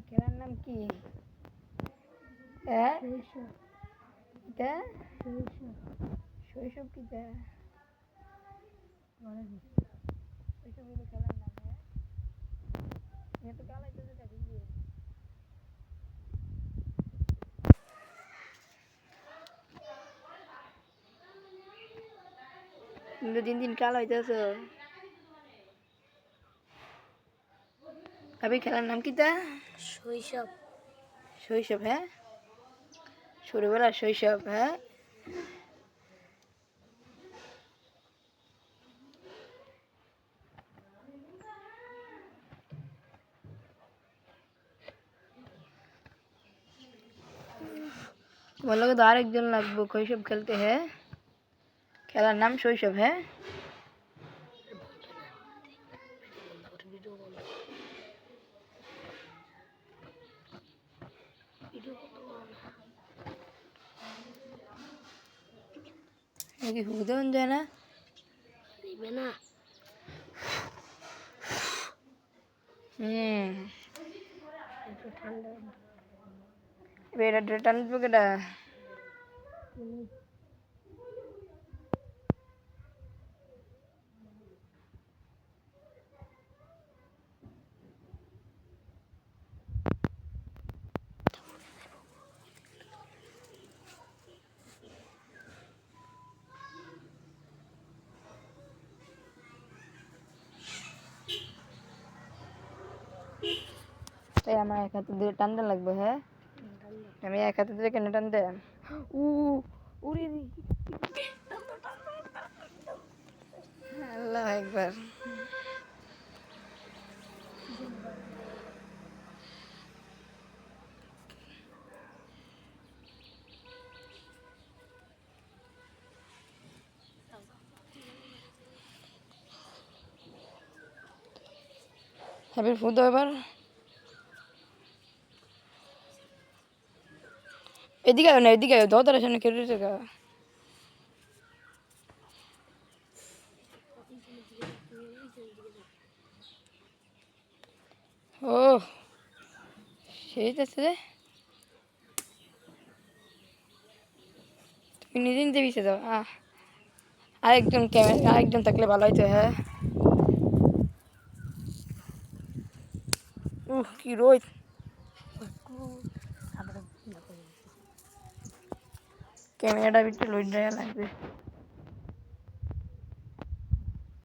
খেলার নাম কি? হ্যাঁ এটা শৈশব কিটা? শৈশব হলো খেলার নাম। হ্যাঁ এটা তো কালাই তো যেটা বুঝলি। কিন্তু দিন দিন কালো হইতেছ। আবি খেলার নাম কিটা? শৈশব। শৈশব। হ্যাঁ ছোটবেলার শৈশব। হ্যাঁ তোমার লোকে তো আরেকজন লাগবো শৈশব খেলতে। হ্যাঁ খেলার নাম শৈশব। হ্যাঁ কি হুদন যায় না? না ঠান্ডা এটা টানবো কেটা? তাই আমার এক হাতে ধরে টানতে লাগবে। হ্যাঁ আমি এক হাতে ধরে কেন টানতে? উড়ি আল্লাহ একবার। হ্যাপি ফুদ এবার এদিকে আয় না, এদিকে আয়, দরজার সামনে কেটে টাকা। ও সেই আছে রে, তুমি নিজে নিজে পিছিয়ে যাও। আরেকজন ক্যামেরা আরেকজন থাকলে ভালো হইতো। হ্যাঁ কি রোদ, ক্যামেরাটা একটু লইট লাগবে।